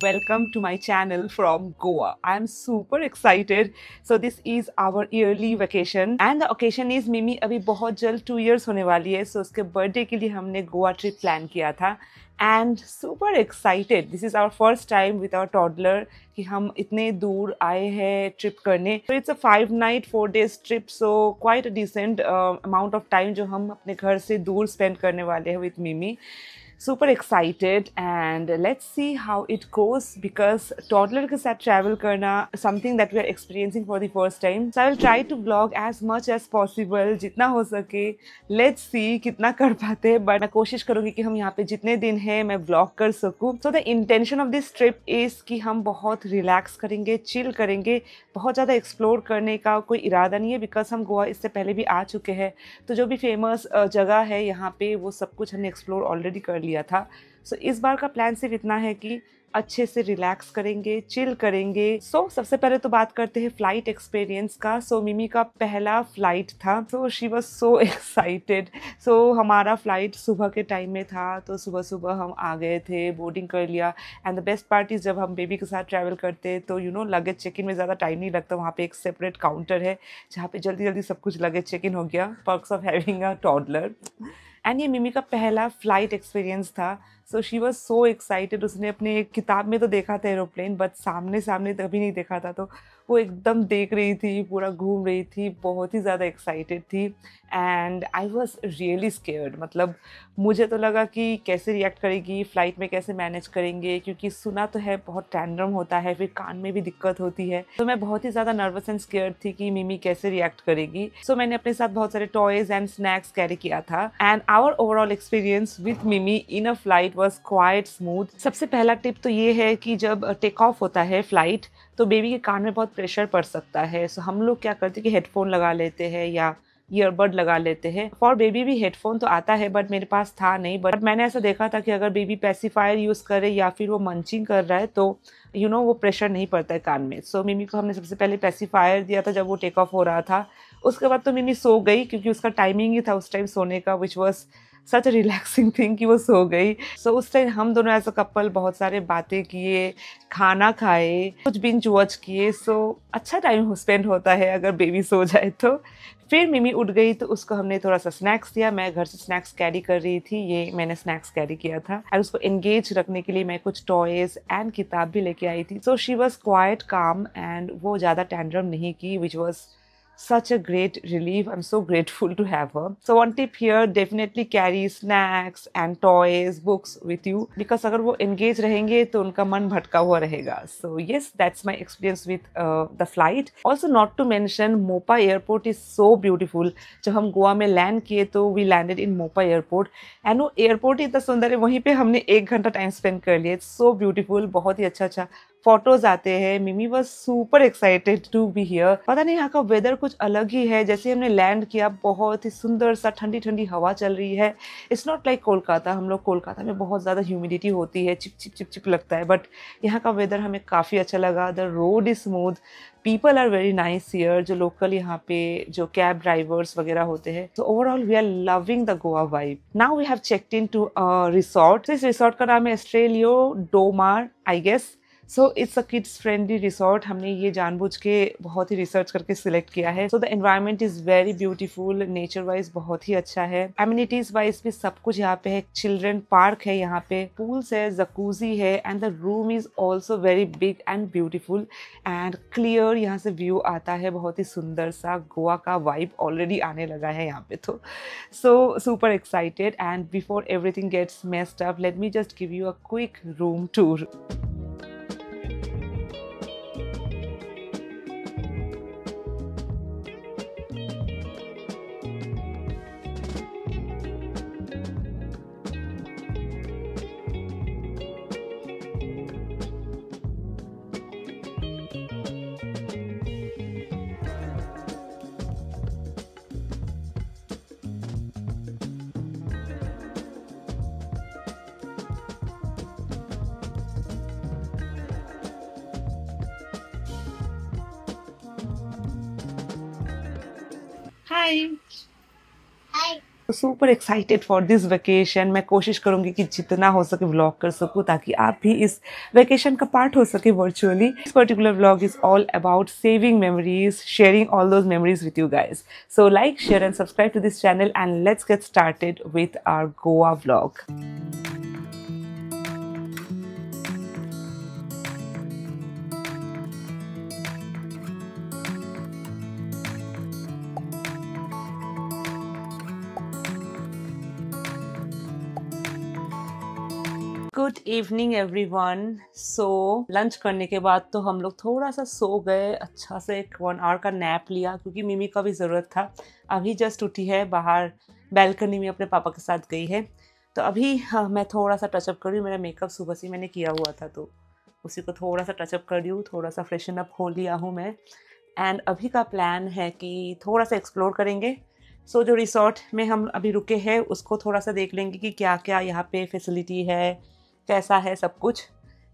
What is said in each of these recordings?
welcome to my channel from Goa. I am super excited. So this is our yearly vacation and the occasion is मिमी अभी बहुत जल्द 2 years होने वाली है. So उसके birthday के लिए हमने गोवा ट्रिप प्लान किया था and super excited. This is our first time with our toddler कि हम इतने दूर आए हैं ट्रिप करने. So it's a 5-night 4 days trip. So quite a decent amount of time जो हम अपने घर से दूर spend करने वाले हैं with मिमी. Super excited and let's see how it goes because toddler के साथ travel करना something that we are experiencing for the first time. So I will try to vlog as much as possible जितना हो सके. Let's see कितना कर पाते हैं but मैं कोशिश करूँगी कि हम यहाँ पे जितने दिन हैं मैं vlog कर सकूँ. So the intention of this trip is कि हम बहुत relax करेंगे, chill करेंगे. बहुत ज़्यादा explore करने का कोई इरादा नहीं है because हम गोवा इससे पहले भी आ चुके हैं. तो जो भी famous जगह है यहाँ पे वो सब कुछ हमने explore already कर लिया था. सो इस बार का प्लान सिर्फ इतना है कि अच्छे से रिलैक्स करेंगे, चिल करेंगे. सो सबसे पहले तो बात करते हैं फ्लाइट एक्सपीरियंस का. सो मिमी का पहला फ्लाइट था. So she was so excited. So हमारा फ्लाइट सुबह के टाइम में था तो सुबह सुबह हम आ गए थे, बोर्डिंग कर लिया. And the best part is जब हम बेबी के साथ ट्रैवल करते हैं तो लगेज चेक इन में ज़्यादा टाइम नहीं लगता. वहाँ पे एक सेपरेट काउंटर है जहाँ पे जल्दी जल्दी सब कुछ लगेज चेक इन हो गया. Perks of having a toddler. And ये मिमी का पहला फ्लाइट एक्सपीरियंस था. So she was so excited. उसने अपने एक किताब में तो देखा था एरोप्लेन बट सामने सामने कभी नहीं देखा था. तो वो एकदम देख रही थी, पूरा घूम रही थी, बहुत ही ज़्यादा एक्साइटेड थी. And I was really scared. मतलब मुझे तो लगा कि कैसे रिएक्ट करेगी, फ़्लाइट में कैसे मैनेज करेंगे क्योंकि सुना तो है बहुत टैंड्रम होता है, फिर कान में भी दिक्कत होती है. तो मैं बहुत ही ज़्यादा नर्वस एंड स्केयर्ड थी कि मिमी कैसे रिएक्ट करेगी. सो मैंने अपने साथ बहुत सारे टॉयज़ एंड स्नैक्स कैरी किया था. And our overall experience with Mimi in a flight was quite smooth. सबसे पहला टिप तो ये है कि जब टेक ऑफ होता है फ़्लाइट तो बेबी के कान में बहुत प्रेशर पड़ सकता है. सो हम लोग क्या करते हैं कि हेडफोन लगा लेते हैं या ईयरबड लगा लेते हैं. फॉर बेबी भी हेडफोन तो आता है बट मेरे पास था नहीं. बट मैंने ऐसा देखा था कि अगर बेबी पेसिफायर यूज़ करे या फिर वो मंचिंग कर रहा है तो वो प्रेशर नहीं पड़ता है कान में. सो मिमी को हमने सबसे पहले पेसिफायर दिया था जब वो टेक ऑफ हो रहा था. उसके बाद तो मिमी सो गई क्योंकि उसका टाइमिंग ही था उस टाइम सोने का, which was such a relaxing thing कि वो सो गई. सो उस टाइम हम दोनों एज अ कपल बहुत सारे बातें किए, खाना खाए, कुछ बिंज वॉच किए. सो अच्छा टाइम स्पेंड होता है अगर बेबी सो जाए तो. फिर मिमी उठ गई तो उसको हमने थोड़ा सा स्नैक्स दिया. मैं घर से स्नैक्स कैरी कर रही थी, ये मैंने स्नैक्स कैरी किया था. और उसको एंगेज रखने के लिए मैं कुछ टॉयज़ एंड किताब भी लेके आई थी. सो शी वॉज क्वाइट काम एंड वो ज़्यादा टैंड्रम नहीं की, which was such a great relief. I'm so grateful to have her. So one tip here, definitely carry snacks and toys, books with you because अगर वो engage रहेंगे तो उनका मन भटका हुआ रहेगा. So yes, that's my experience with the flight. Also not to mention, Mopa airport is so beautiful. जब हम गोवा में लैंड किए तो we landed in Mopa airport and वो एयरपोर्ट ही इतना सुंदर है. वहीं पे हमने 1 घंटा टाइम स्पेंड कर लिया. It's so beautiful. बहुत ही अच्छा फोटोज आते हैं. Mimi was super excited to be here. पता नहीं यहाँ का वेदर कुछ अलग ही है. जैसे हमने लैंड किया बहुत ही सुंदर सा ठंडी ठंडी हवा चल रही है. It's not like Kolkata. हम लोग कोलकाता में बहुत ज़्यादा ह्यूमिडिटी होती है, चिप चिप चिप चिप लगता है. बट यहाँ का वेदर हमें काफ़ी अच्छा लगा. The road is smooth. People are very nice here. जो लोकल यहाँ पे जो कैब ड्राइवर्स वगैरह होते हैं. तो overall we are loving the Goa vibe. Now we have checked in to resort. इस रिसोर्ट का नाम है Estrelio do Mar I guess. So it's a kids friendly resort. हमने ये जानबूझ के बहुत ही रिसर्च करके सिलेक्ट किया है. So the environment is very beautiful. Nature wise बहुत ही अच्छा है. एमिनिटीज वाइज भी सब कुछ यहाँ पे है. चिल्ड्रन पार्क है, यहाँ पे पूल्स है, जकूजी है and the room is also very big and beautiful and clear. यहाँ से व्यू आता है बहुत ही सुंदर सा. गोवा का वाइब ऑलरेडी आने लगा है यहाँ पे. तो so super excited and before everything gets messed up let me just give you a quick room tour. Hi. Hi. Super excited for this vacation. मैं कोशिश करूंगी कि जितना हो सके व्लॉग कर सकूं ताकि आप भी इस वेकेशन का पार्ट हो सके virtually. This particular vlog is all about saving memories, sharing all those memories with you guys. So like, share and subscribe to this channel and let's get started with our Goa vlog. Good evening everyone. So lunch करने के बाद तो हम लोग थोड़ा सा सो गए, अच्छा से एक 1 आवर का नैप लिया क्योंकि मिमी का भी ज़रूरत था। अभी जस्ट उठी है, बाहर बैल्कनी में अपने पापा के साथ गई है। तो अभी मैं थोड़ा सा टचअप कर रही हूँ। मेरा मेकअप सुबह से मैंने किया हुआ था तो उसी को थोड़ा सा टचअप कर रही हूँ, थोड़ा सा फ्रेशन अप हो लिया हूँ मैं। एंड अभी का प्लान है कि थोड़ा सा एक्सप्लोर करेंगे। सो जो रिसोर्ट में हम अभी रुके हैं उसको थोड़ा सा देख लेंगे कि क्या क्या यहाँ पे फैसिलिटी है, कैसा है सब कुछ।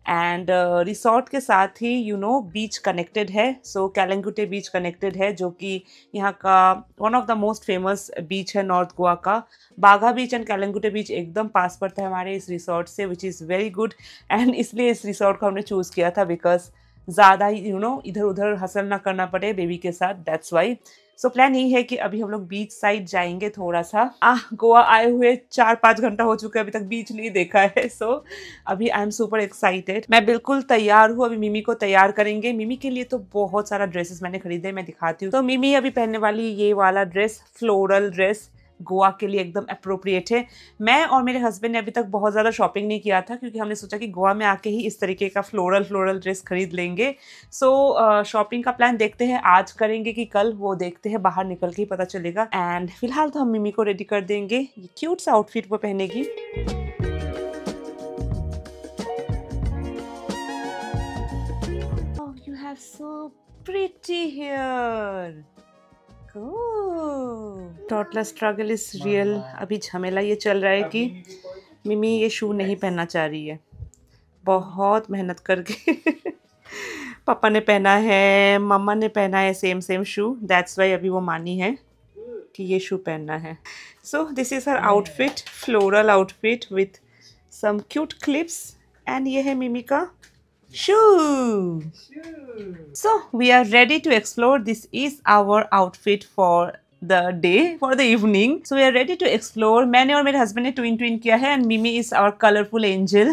एंड रिसोर्ट के साथ ही बीच कनेक्टेड है। सो कैलंगुटे बीच कनेक्टेड है जो कि यहाँ का one of the most famous beach है नॉर्थ गोवा का। बागा बीच एंड कैलंगुटे बीच एकदम पास पड़ता है हमारे इस रिसोर्ट से, which is very good. And इसलिए इस रिसोर्ट को हमने चूज़ किया था बिकॉज ज़्यादा इधर उधर हसल ना करना पड़े बेबी के साथ, दैट्स वाई। सो प्लान यही है कि अभी हम लोग बीच साइड जाएंगे थोड़ा सा। गोवा आए हुए 4-5 घंटा हो चुका है, अभी तक बीच नहीं देखा है। सो अभी आई एम सुपर एक्साइटेड। मैं बिल्कुल तैयार हूँ, अभी मिमी को तैयार करेंगे। मिमी के लिए तो बहुत सारा ड्रेसेस मैंने खरीदे, मैं दिखाती हूँ। तो मिमी अभी पहनने वाली ये वाला ड्रेस, फ्लोरल ड्रेस, गोवा के लिए एकदम अप्रोप्रिएट है। मैं और मेरे हस्बैंड ने अभी तक बहुत ज़्यादा शॉपिंग नहीं किया था क्योंकि हमने सोचा कि गोवा में आके ही इस तरीके का फ्लोरल ड्रेस खरीद लेंगे। सो शॉपिंग का प्लान देखते हैं आज करेंगे कि कल, वो देखते हैं, बाहर निकल के ही पता चलेगा। एंड फिलहाल तो हम मिमी को रेडी कर देंगे। ये क्यूट सा आउटफिट वो पहनेगी। Oh, you have so pretty hair. Total struggle is real. अभी झमेला ये चल रहा है कि मिमी ये शू नहीं पहनना चाह रही है, बहुत मेहनत करके पापा ने पहना है, मम्मा ने पहना है सेम शू, दैट्स वाई अभी वो मानी है कि ये शू पहनना है। So this is her outfit, floral outfit with some cute clips. And ये है मिमी का shoe. So we are ready to explore. This is our outfit for the day, for the evening. So we are ready to explore. मैंने और मेरे husband ने twin किया है and Mimi is our colorful angel.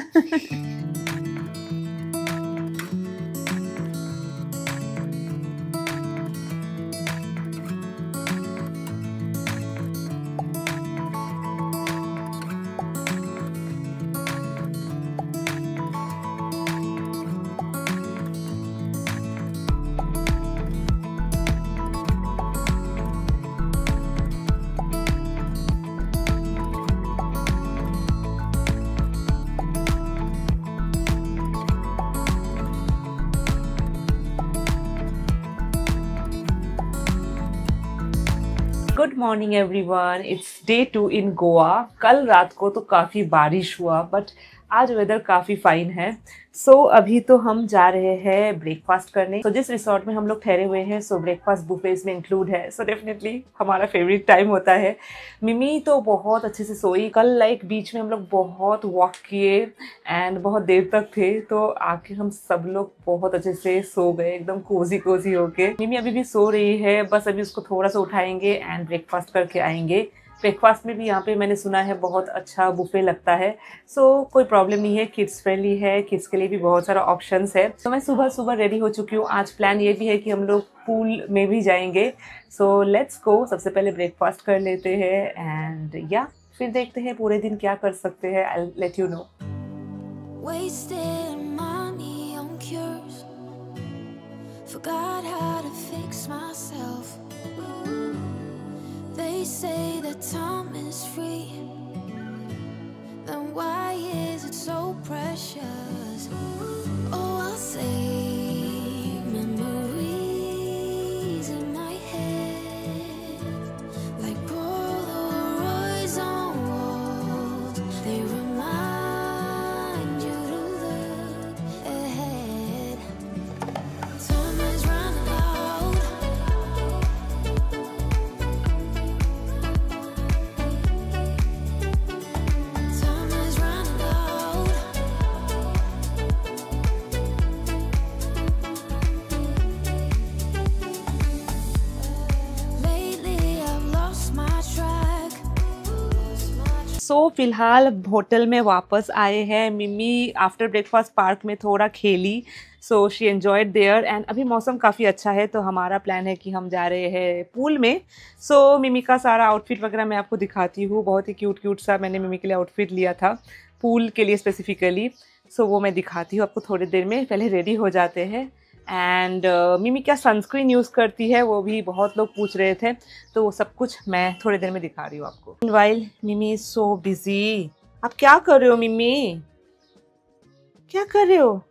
Good morning everyone, it's day 2 इन गोवा। कल रात को तो काफ़ी बारिश हुआ बट आज वेदर काफ़ी फाइन है। सो अभी तो हम जा रहे हैं ब्रेकफास्ट करने। तो जिस रिसोर्ट में हम लोग ठहरे हुए हैं सो ब्रेकफास्ट बुफेज में इंक्लूड है। सो डेफिनेटली हमारा फेवरेट टाइम होता है। मिमी तो बहुत अच्छे से सोई। कल लाइक बीच में हम लोग बहुत वॉक किए एंड बहुत देर तक थे, तो आके हम सब लोग बहुत अच्छे से सो गए, एकदम कोजी होके। मिमी अभी भी सो रही है, बस अभी उसको थोड़ा सा उठाएंगे एंड ब्रेकफास्ट करके आएंगे। ब्रेकफास्ट में भी यहाँ पे मैंने सुना है बहुत अच्छा बुफे लगता है। सो कोई प्रॉब्लम नहीं है, किड्स फ्रेंडली है, किड्स के लिए भी बहुत सारा ऑप्शंस है। तो मैं सुबह रेडी हो चुकी हूँ। आज प्लान ये भी है कि हम लोग पूल में भी जाएंगे। सो लेट्स गो। सबसे पहले ब्रेकफास्ट कर लेते हैं एंड या फिर देखते हैं पूरे दिन क्या कर सकते हैं। I let you know. Forgot how to fix myself. They say that time is free. Then why is it so precious? Oh, I'll save memories in my head, like Polaroids on walls. They remind you to look ahead. Time is running out. सो फिलहाल hotel में वापस आए हैं। मिमी after breakfast park में थोड़ा खेली, so she enjoyed there. And अभी मौसम काफ़ी अच्छा है तो हमारा प्लान है कि हम जा रहे हैं पूल में। सो मिमी का सारा आउटफिट वगैरह मैं आपको दिखाती हूँ। बहुत ही क्यूट क्यूट सा मैंने मिमी के लिए आउटफिट लिया था पूल के लिए स्पेसिफिकली। सो वो मैं दिखाती हूँ आपको थोड़ी देर में। पहले रेडी हो जाते हैं। एंड मिमी क्या सनस्क्रीन यूज़ करती है वो भी बहुत लोग पूछ रहे थे, तो वो सब कुछ मैं थोड़ी देर में दिखा रही हूँ आपको। वाइल मिमी इज सो बिजी। आप क्या कर रहे हो मिमी? क्या कर रहे हो?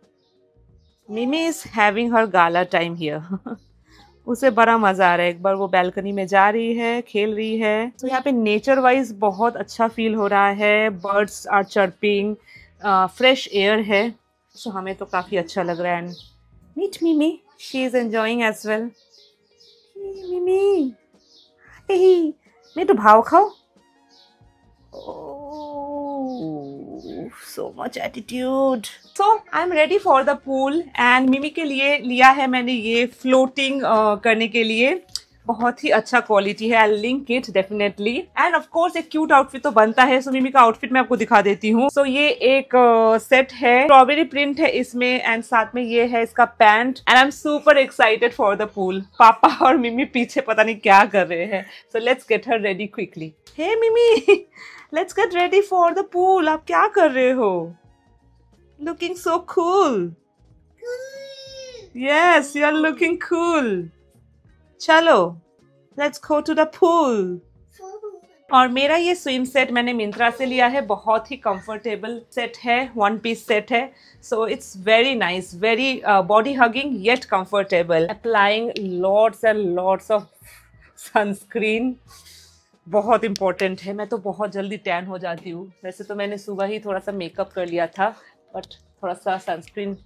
मिमी is having her gala time here. उसे बड़ा मजा आ रहा है। एक बार वो बैल्कनी में जा रही है, खेल रही है। तो यहाँ पे नेचर वाइज बहुत अच्छा फील हो रहा है। Birds are chirping, fresh air है, सो हमें तो काफ़ी अच्छा लग रहा है। Meet Mimi, she is enjoying as well. Mimi मैं तो भाव खाओ। So much attitude. So I'm ready for the pool and मिमी के लिए लिया है मैंने ये फ्लोटिंग करने के लिए। बहुत ही अच्छा क्वालिटी है। I'll link it definitely. And of course एक क्यूट आउटफिट तो बनता है। सो मिमी का आउटफिट मैं आपको दिखा देती हूँ। सो ये एक सेट है, स्ट्रॉबेरी प्रिंट है इसमें एंड साथ में ये है इसका pant. And I am super excited for the pool. पापा और मिमी पीछे पता नहीं क्या कर रहे हैं। So let's get her ready quickly. Hey Mimi, let's get ready for the pool. आप क्या कर रहे हो? Looking so cool. Yes, you are looking cool. चलो let's go to the pool. और मेरा ये स्विम सेट मैंने मिंत्रा से लिया है। बहुत ही कंफर्टेबल सेट है, 1 पीस सेट है। So it's very nice, very body hugging yet comfortable. Applying lots and lots of sunscreen, बहुत इंपॉर्टेंट है। मैं तो बहुत जल्दी टैन हो जाती हूँ। वैसे तो मैंने सुबह ही थोड़ा सा मेकअप कर लिया था, बट थोड़ा सा सनस्क्रीन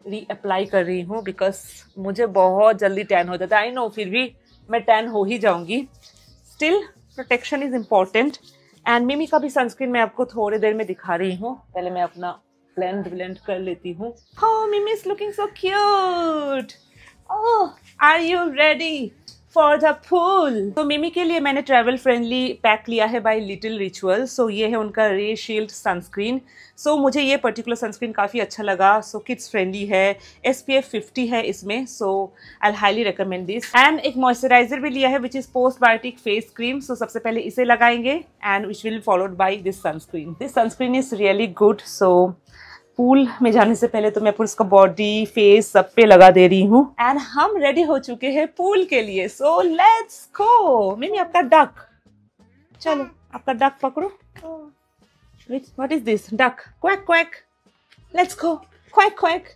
रीअप्लाई कर रही हूँ बिकॉज मुझे बहुत जल्दी टैन हो जाता है। आई नो, फिर भी मैं टैन हो ही जाऊँगी। Still protection is important. And मिमी का भी सनस्क्रीन मैं आपको थोड़ी देर में दिखा रही हूँ। पहले मैं अपना ब्लेंड कर लेती हूँ। Oh, Mimi is looking so cute. Oh, are you ready for the pool? तो मिमी के लिए मैंने ट्रैवल फ्रेंडली पैक लिया है बाय लिटिल रिचुअल। सो ये है उनका रे शील्ड सनस्क्रीन। सो मुझे ये पर्टिकुलर सनस्क्रीन काफ़ी अच्छा लगा। सो किड्स फ्रेंडली है, SPF 50 है इसमें। So I highly recommend this. And एक मॉइस्चराइजर भी लिया है which is postbiotic face cream. So सबसे पहले इसे लगाएंगे and which will followed by this sunscreen. This sunscreen is really good. So pool में जाने से पहले तो मैं पूरा उसका बॉडी फेस सब पे लगा दे रही हूँ। एंड हम रेडी हो चुके हैं पूल के लिए। सो लेट्स गो। मिमी आपका डक, चलो आपका डक पकड़ो। What is this? Duck, quack quack. Let's go, quack quack.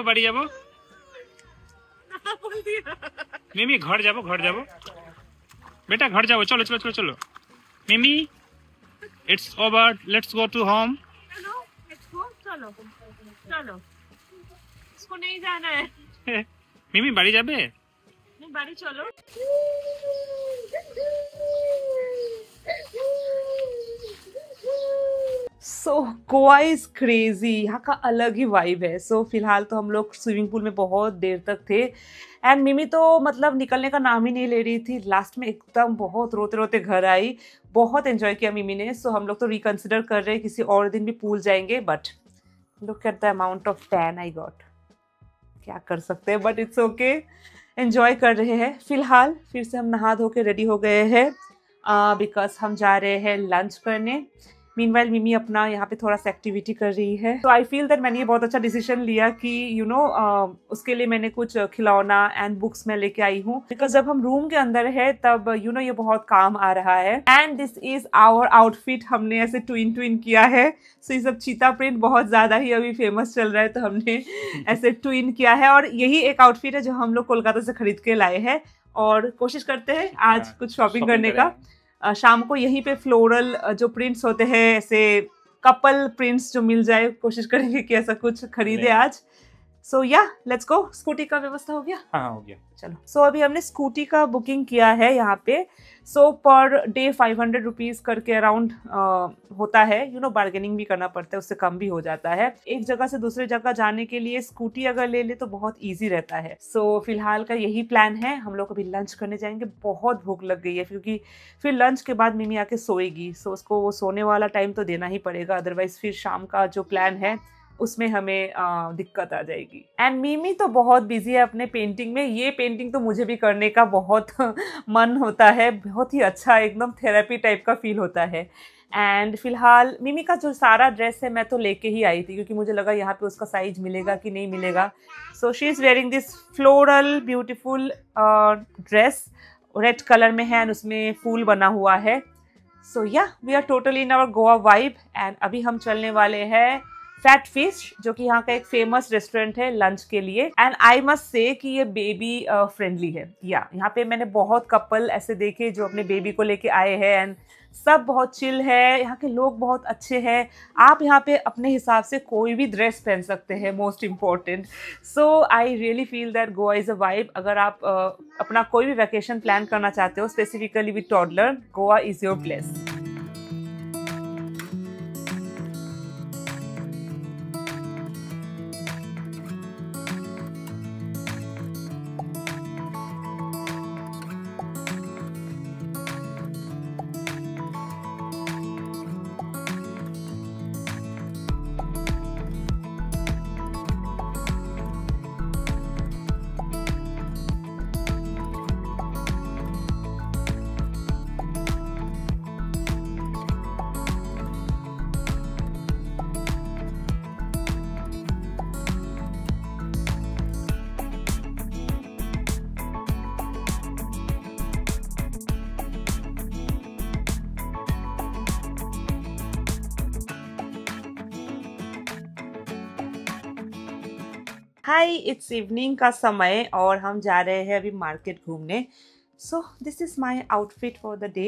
বাড়ি যাবো মিমি, ঘর যাবো বেটা, ঘর যাবো। চলো চলো চলো চলো Mimi, it's over, let's go to home. चलो चलो, इसको नहीं जाना है। মিমি বাড়ি যাবে? बाड़ी चलो। सो गोवा इज क्रेजी। यहाँ का अलग ही वाइब है। सो फिलहाल तो हम लोग स्विमिंग पूल में बहुत देर तक थे एंड मिमी तो मतलब निकलने का नाम ही नहीं ले रही थी। लास्ट में एकदम बहुत रोते रोते घर आई। बहुत एंजॉय किया मिमी ने। सो हम लोग तो रिकंसिडर कर रहे हैं किसी और दिन भी पूल जाएंगे, but look at the amount of tan I got. क्या कर सकते हैं, बट इट्स ओके। एंजॉय कर रहे हैं। फिलहाल फिर से हम नहा धो के रेडी हो गए हैं बिकॉज हम जा रहे हैं लंच करने। मीनवाइल मिमी अपना यहाँ पे थोड़ा सा एक्टिविटी कर रही है। तो आई फील दैट मैंने ये बहुत अच्छा डिसीजन लिया कि उसके लिए मैंने कुछ खिलौना एंड बुक्स में लेके आई हूँ, बिकॉज जब हम रूम के अंदर है तब ये बहुत काम आ रहा है। And this is our outfit, हमने ऐसे ट्विन किया है। सो ये सब चीता प्रिंट बहुत ज्यादा ही अभी फेमस चल रहा है, तो हमने ऐसे ट्विन किया है। और यही एक आउटफिट है जो हम लोग कोलकाता से खरीद के लाए हैं और कोशिश करते हैं आज कुछ शॉपिंग करने का। शाम को यहीं पे फ्लोरल जो प्रिंट्स होते हैं, ऐसे कपल प्रिंट्स जो मिल जाए, कोशिश करेंगे कि ऐसा कुछ खरीदे आज। सो या लेट्स गो। स्कूटी का व्यवस्था हो गया? हाँ हो गया। चलो। सो अभी हमने स्कूटी का बुकिंग किया है यहाँ पे। सो पर डे 500 रुपीज करके अराउंड होता है। बार्गेनिंग भी करना पड़ता है, उससे कम भी हो जाता है। एक जगह से दूसरे जगह जाने के लिए स्कूटी अगर ले ले तो बहुत ईजी रहता है। सो फिलहाल का यही प्लान है। हम लोग अभी लंच करने जाएंगे। बहुत भूख लग गई है, क्योंकि फिर लंच के बाद मिमी आके सोएगी। सो उसको वो सोने वाला टाइम तो देना ही पड़ेगा, अदरवाइज फिर शाम का जो प्लान है उसमें हमें दिक्कत आ जाएगी। एंड मिमी तो बहुत बिजी है अपने पेंटिंग में। ये पेंटिंग तो मुझे भी करने का बहुत मन होता है। बहुत ही अच्छा, एकदम थेरेपी टाइप का फील होता है। एंड फिलहाल मिमी का जो सारा ड्रेस है मैं तो लेके ही आई थी, क्योंकि मुझे लगा यहाँ पे उसका साइज मिलेगा कि नहीं मिलेगा। So she is wearing this floral beautiful dress, red colour में है एंड उसमें फूल बना हुआ है। So yeah we are totally in our Goa vibe. And अभी हम चलने वाले हैं फैट फिश, जो कि यहाँ का एक फेमस रेस्टोरेंट है लंच के लिए। एंड आई मस्ट से कि ये बेबी फ्रेंडली है। यहाँ पे मैंने बहुत कपल ऐसे देखे जो अपने बेबी को लेके आए हैं एंड सब बहुत चिल है। यहाँ के लोग बहुत अच्छे हैं। आप यहाँ पे अपने हिसाब से कोई भी ड्रेस पहन सकते हैं, most important. So I really feel that Goa is a vibe. अगर आप अपना कोई भी वैकेशन प्लान करना चाहते हो, specifically with toddler, Goa is your place. Hi, it's evening का समय और हम जा रहे हैं अभी मार्केट घूमने। So this is my outfit for the day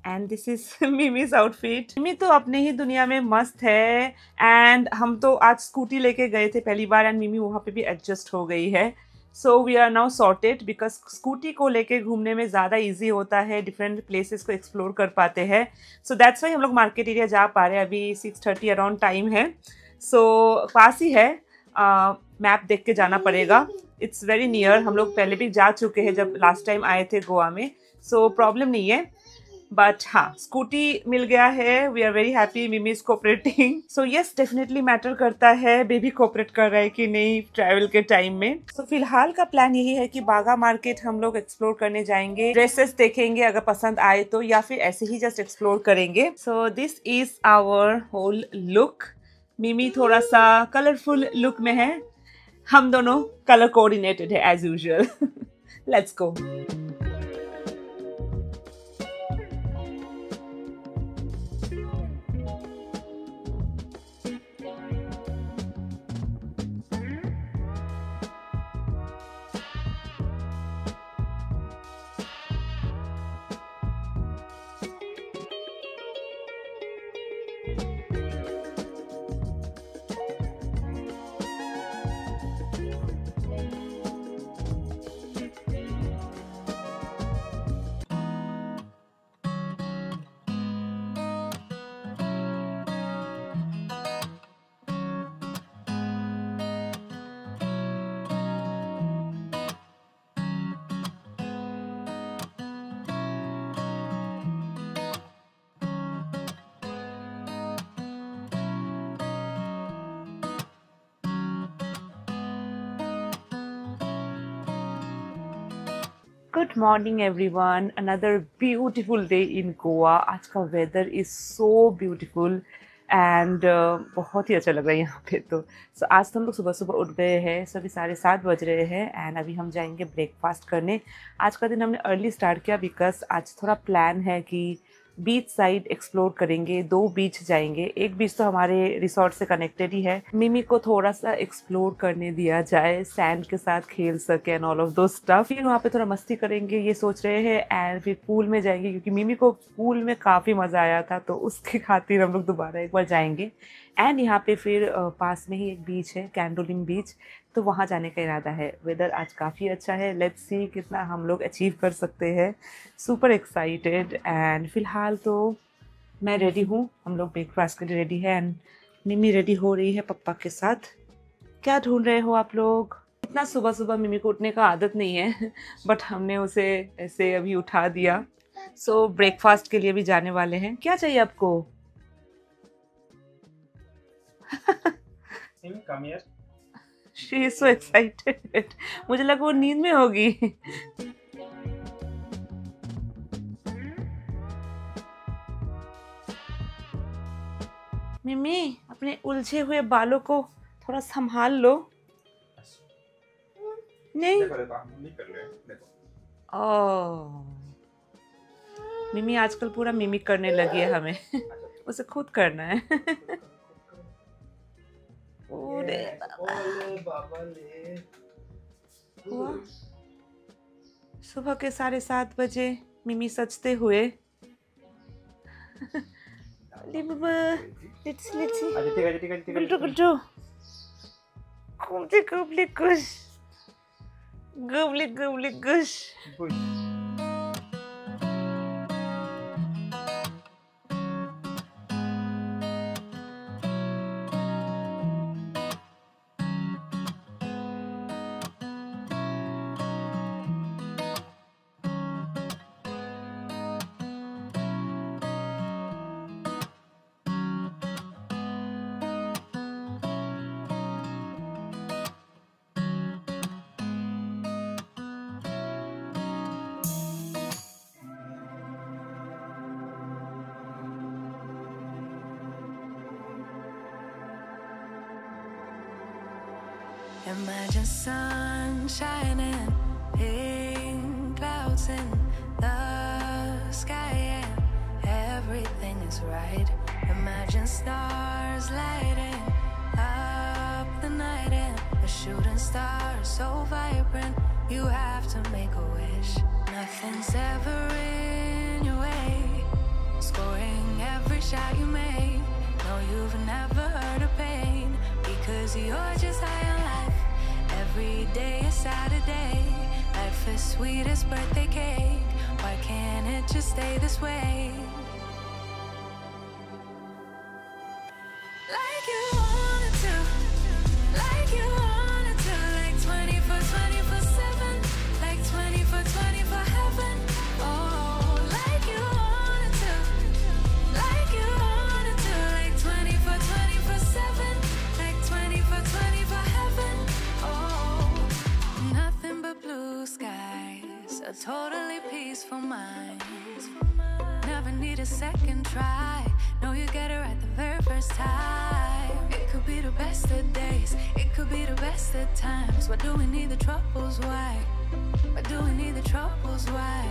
and this is Mimi's outfit. Mimi तो अपने ही दुनिया में मस्त है। एंड हम तो आज स्कूटी लेके गए थे पहली बार एंड मिमी वहाँ पे भी एडजस्ट हो गई है। So we are now sorted, because scooty को लेके घूमने में ज़्यादा इजी होता है, डिफरेंट प्लेसेस को एक्सप्लोर कर पाते हैं। सो दैट्स वाई हम लोग मार्केट एरिया जा पा रहे हैं। अभी 6:30 अराउंड टाइम है। सो पास ही है, मैप देख के जाना पड़ेगा। It's very near. हम लोग पहले भी जा चुके हैं जब लास्ट टाइम आए थे गोवा में, सो प्रॉब्लम नहीं है। बट हाँ, स्कूटी मिल गया है। We are very happy. Mimi is cooperating. So yes, definitely matter करता है बेबी कोऑपरेट कर रहा है कि नहीं ट्रैवल के टाइम में। सो फिलहाल का प्लान यही है कि बागा मार्केट हम लोग एक्सप्लोर करने जाएंगे, ड्रेसेस देखेंगे अगर पसंद आए तो, या फिर ऐसे ही जस्ट एक्सप्लोर करेंगे। So this is our whole look. Mimi थोड़ा सा कलरफुल लुक में है, हम दोनों कलर कोऑर्डिनेटेड है as usual. Let's go. Good morning everyone, another beautiful day in Goa. आज का weather is so beautiful and बहुत ही अच्छा लग रहा है यहाँ पे। तो आज तो हम लोग सुबह सुबह उठ गए हैं, सभी 7:30 बज रहे हैं एंड अभी हम जाएंगे ब्रेकफास्ट करने। आज का दिन हमने अर्ली स्टार्ट किया बिकॉज आज थोड़ा प्लान है कि बीच साइड एक्सप्लोर करेंगे। 2 बीच जाएंगे, एक बीच तो हमारे रिसोर्ट से कनेक्टेड ही है। मिमी को थोड़ा सा एक्सप्लोर करने दिया जाए, सैंड के साथ खेल सके एंड ऑल ऑफ दो स्टफ। फिर वहाँ पे थोड़ा मस्ती करेंगे ये सोच रहे हैं एंड फिर पूल में जाएंगे क्योंकि मिमी को पूल में काफ़ी मज़ा आया था, तो उसके खातिर हम लोग दोबारा एक बार जाएंगे। एंड यहाँ पे फिर पास में ही एक बीच है, कैंडोलिम बीच, तो वहाँ जाने का इरादा है। वेदर आज काफ़ी अच्छा है, लेट्स सी कितना हम लोग अचीव कर सकते हैं। सुपर एक्साइटेड एंड फिलहाल तो मैं रेडी हूँ, हम लोग ब्रेकफास्ट के लिए रेडी है एंड मिमी रेडी हो रही है पप्पा के साथ। क्या ढूंढ रहे हो आप लोग? इतना सुबह सुबह मिमी को उठने का आदत नहीं है बट हमने उसे ऐसे अभी उठा दिया। सो ब्रेकफास्ट के लिए भी जाने वाले हैं। क्या चाहिए आपको? Come here. She is so excited. मुझे लगा वो नींद में होगी। मिमी, अपने उलझे हुए बालों को थोड़ा संभाल लो। नहीं ओह, मिमी आजकल पूरा मिमिक करने लगी है हमें उसे खुद करना है सुबह के 7:30 बजे मिमी सजते हुए Imagine sunshine and pink clouds in the sky and everything is right. Imagine stars lighting up the night and a shooting star so vibrant you have to make a wish. Nothing's ever in your way, scoring every shot you make. No, you've never heard of pain because you're just high on life. Every day is Saturday. Life is sweet as birthday cake. Why can't it just stay this way? Like you wanted to, like you wanted to, like 24/7, like 24/24 heaven. Oh, like you wanted to, like you wanted to, like 24/7, like 24/24 heaven. Nothing but blue skies, a totally peaceful mind. Never need a second try. No, you get it right the very first time. It could be the best of days, it could be the best of times. Why do we need the troubles? Why? Why do we need the troubles? Why?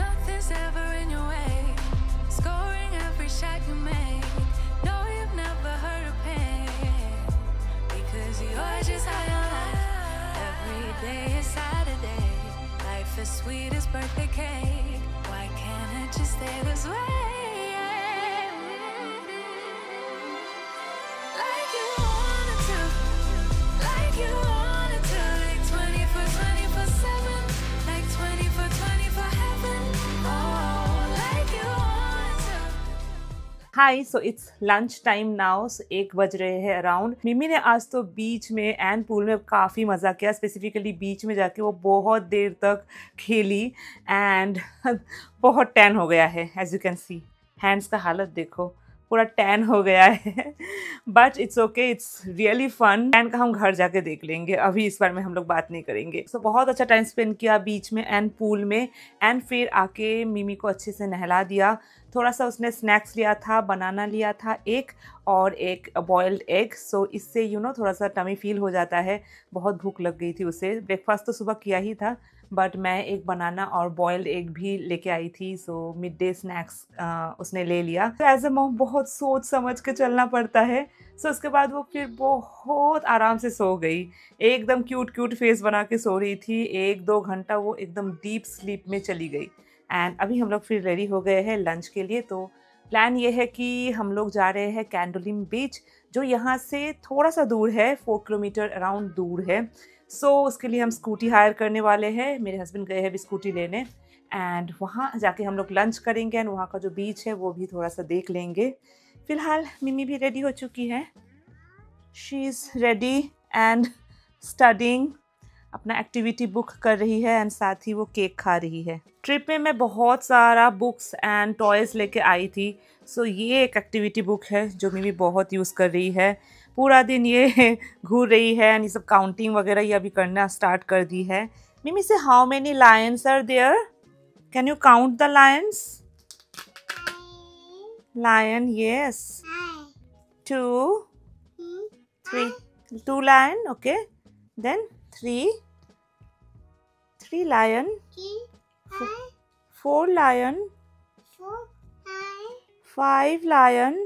Nothing's ever in your way, scoring every shot you make. No, you've never heard of pain because you're just high on life. Every day is Saturday. Life is sweet as birthday cake. Why can't it just stay this way? Like you wanted to, like you wanted to, like 24/7, like 24/24 heaven. Oh, like you wanted to. High, so it's lunch time now. 1 बज रहे हैं around. मिमी ने आज तो बीच में and pool में काफ़ी मज़ा किया। स्पेसिफिकली बीच में जाके वो बहुत देर तक खेली एंड बहुत टैन हो गया है। As you can see hands का हालत देखो, पूरा टैन हो गया है but it's okay, it's really fun. Tan का हम घर जाके देख लेंगे, अभी इस बार में हम लोग बात नहीं करेंगे। सो बहुत अच्छा टाइम स्पेंड किया बीच में एंड पूल में, एंड फिर आके मिमी को अच्छे से नहला दिया। थोड़ा सा उसने स्नैक्स लिया था, बनाना लिया था एक, और एक बॉइल्ड एग। सो इससे थोड़ा सा टमी फील हो जाता है। बहुत भूख लग गई थी उसे। ब्रेकफास्ट तो सुबह किया ही था बट मैं एक बनाना और बॉइल्ड एग भी लेके आई थी। सो मिड डे स्नैक्स उसने ले लिया। तो एज अ मॉम बहुत सोच समझ के चलना पड़ता है। सो उसके बाद वो फिर बहुत आराम से सो गई, एकदम क्यूट फेस बना के सो रही थी। 1-2 घंटा वो एकदम डीप स्लीप में चली गई। एंड अभी हम लोग फिर रेडी हो गए हैं लंच के लिए। तो प्लान ये है कि हम लोग जा रहे हैं कैंडोलिम बीच, जो यहाँ से थोड़ा सा दूर है, 4 किलोमीटर अराउंड दूर है। सो उसके लिए हम स्कूटी हायर करने वाले हैं। मेरे हस्बैंड गए हैं भी स्कूटी लेने, एंड वहाँ जाके हम लोग लंच करेंगे एंड वहाँ का जो बीच है वो भी थोड़ा सा देख लेंगे। फ़िलहाल मिमी भी रेडी हो चुकी है, she is ready and studying, अपना एक्टिविटी बुक कर रही है एंड साथ ही वो केक खा रही है। ट्रिप में मैं बहुत सारा बुक्स एंड टॉयज़ लेके आई थी। सो ये एक एक्टिविटी बुक है जो मिमी बहुत यूज़ कर रही है। पूरा दिन ये घूर रही है एंड ये सब काउंटिंग वगैरह ये अभी करना स्टार्ट कर दी है। मिमी से how many lions are there, can you count the lions? Lion, yes. 2, 3. 2 lion, okay. Then 3 lion. 4 lion. 5 lion.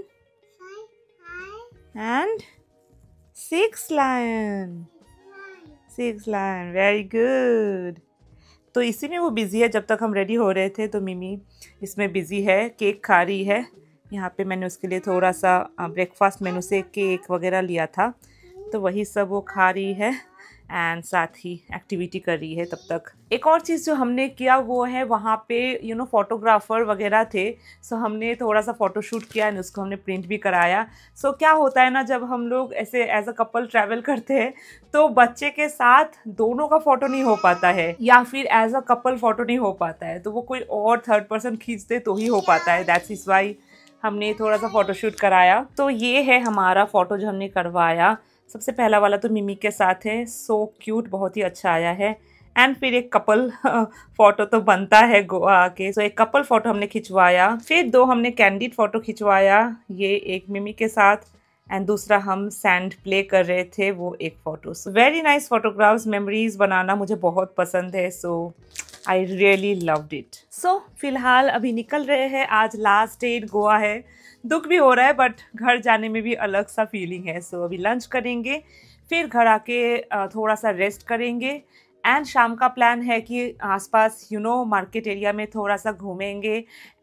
And 6 lion. 6 lion, very good. तो इसी में वो बिज़ी है। जब तक हम रेडी हो रहे थे तो मिमी इसमें बिज़ी है, केक खा रही है। यहाँ पे मैंने उसके लिए थोड़ा सा ब्रेकफास्ट मेनू से केक वगैरह लिया था, तो वही सब वो खा रही है एंड साथ ही एक्टिविटी कर रही है तब तक। एक और चीज़ जो हमने किया वो है, वहाँ पे फोटोग्राफर वगैरह थे। सो हमने थोड़ा सा फ़ोटोशूट किया एंड उसको हमने प्रिंट भी कराया। सो क्या होता है ना, जब हम लोग ऐसे एज अ कपल ट्रैवल करते हैं तो बच्चे के साथ दोनों का फ़ोटो नहीं हो पाता है, या फिर एज अ कपल फ़ोटो नहीं हो पाता है, तो वो कोई और थर्ड पर्सन खींचते तो ही हो पाता है। दैट्स इज वाई हमने थोड़ा सा फ़ोटोशूट कराया। तो ये है हमारा फ़ोटो जो हमने करवाया। सबसे पहला वाला तो मिमी के साथ है, सो क्यूट, बहुत ही अच्छा आया है। एंड फिर एक कपल फ़ोटो तो बनता है गोवा आके, सो एक कपल फ़ोटो हमने खिंचवाया। फिर 2 हमने कैंडिड फ़ोटो खिंचवाया, ये एक मिमी के साथ एंड दूसरा हम सैंड प्ले कर रहे थे, वो एक photo. So very nice photographs, memories बनाना मुझे बहुत पसंद है। So I really loved it. So फिलहाल अभी निकल रहे हैं, आज लास्ट डे गोवा है। दुख भी हो रहा है बट घर जाने में भी अलग सा फीलिंग है। सो अभी लंच करेंगे, फिर घर आके थोड़ा सा रेस्ट करेंगे एंड शाम का प्लान है कि आसपास मार्केट एरिया में थोड़ा सा घूमेंगे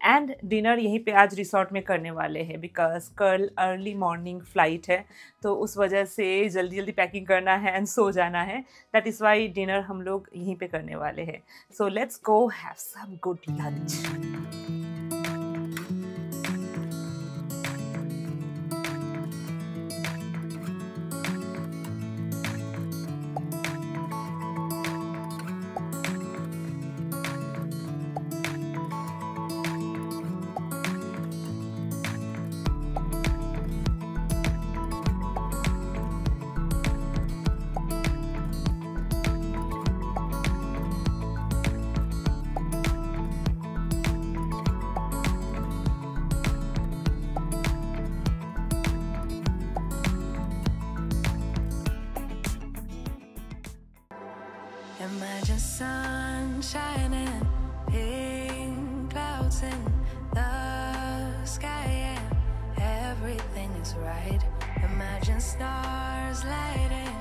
एंड डिनर यहीं पे आज रिसोर्ट में करने वाले हैं, बिकॉज कल अर्ली मॉर्निंग फ़्लाइट है, तो उस वजह से जल्दी जल्दी पैकिंग करना है एंड सो जाना है। दैट इज़ वाई डिनर हम लोग यहीं पे करने वाले हैं। So let's go have some good lunch. Imagine sunshine and pink clouds in the sky, and everything is right. Imagine stars lighting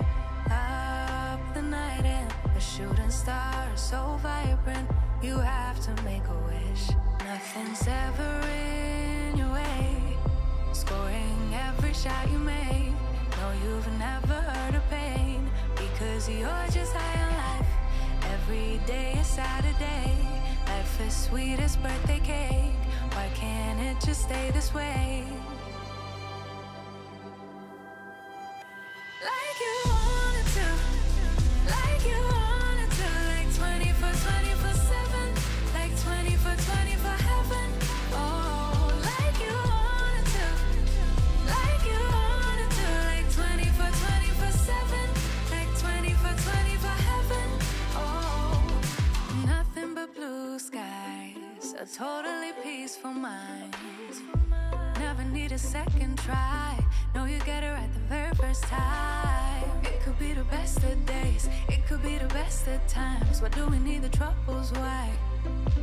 up the night, and a shooting star so vibrant. You have to make a wish. Nothing's ever in your way. Scoring every shot you make. No, you've never heard of pain, because you're just high on life. Every day is Saturday. Life is sweet as birthday cake. Why can't it just stay this way? Like you wanted to, like you wanted to, like 24/7, like 24/24 heaven. Oh, like you wanted to, beautiful minds. Never need a second try. Know you get it right the very first time. It could be the best of days, it could be the best of times. Why do we need the troubles? Why?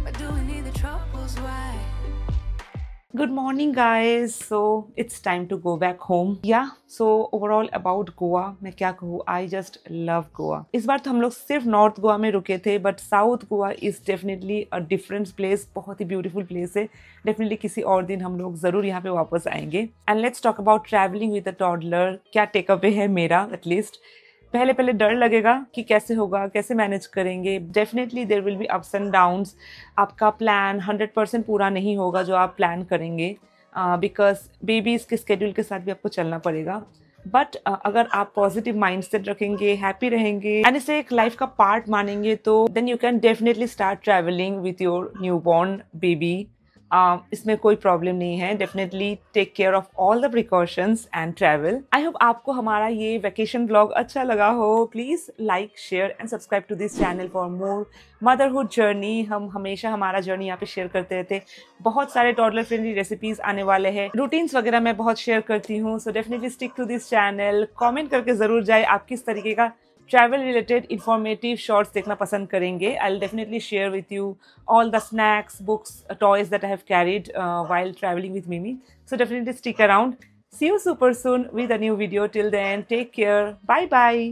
Why do we need the troubles? Why? Good morning guys. So it's time to go back home. Yeah, so overall about Goa मैं क्या कहूँ, I just love Goa. इस बार तो हम लोग सिर्फ north Goa में रुके थे, but south Goa is definitely a different place. बहुत ही ब्यूटीफुल प्लेस है. डेफिनेटली किसी और दिन हम लोग जरूर यहाँ पे वापस आएंगे. And let's talk about travelling with a toddler. क्या टेक अवे है मेरा? एटलीस्ट पहले डर लगेगा कि कैसे होगा, कैसे मैनेज करेंगे. Definitely there will be ups and downs. आपका प्लान 100% पूरा नहीं होगा जो आप प्लान करेंगे, बिकॉज बेबीज़ के स्केड्यूल के साथ भी आपको चलना पड़ेगा. बट अगर आप पॉजिटिव माइंडसेट रखेंगे, हैप्पी रहेंगे एंड इसे एक लाइफ का पार्ट मानेंगे, तो then you can definitely start travelling with your new born baby. इसमें कोई प्रॉब्लम नहीं है. Definitely take care of all the precautions and travel. I hope आपको हमारा ये वेकेशन ब्लॉग अच्छा लगा हो. Please like, share and subscribe to this channel for more motherhood journey. हम हमेशा हमारा जर्नी यहाँ पे शेयर करते रहते हैं. बहुत सारे टॉडलर फ्रेंडली रेसिपीज़ आने वाले हैं. रूटीन्स वगैरह मैं बहुत शेयर करती हूँ. So definitely stick to this channel. Comment करके ज़रूर जाए आप किस तरीके का travel related informative shorts देखना पसंद करेंगे. I'll definitely share with you all the snacks, books, toys that I have carried while traveling with Mimi. So definitely stick around. See you super soon with a new video. Till then, take care. Bye bye.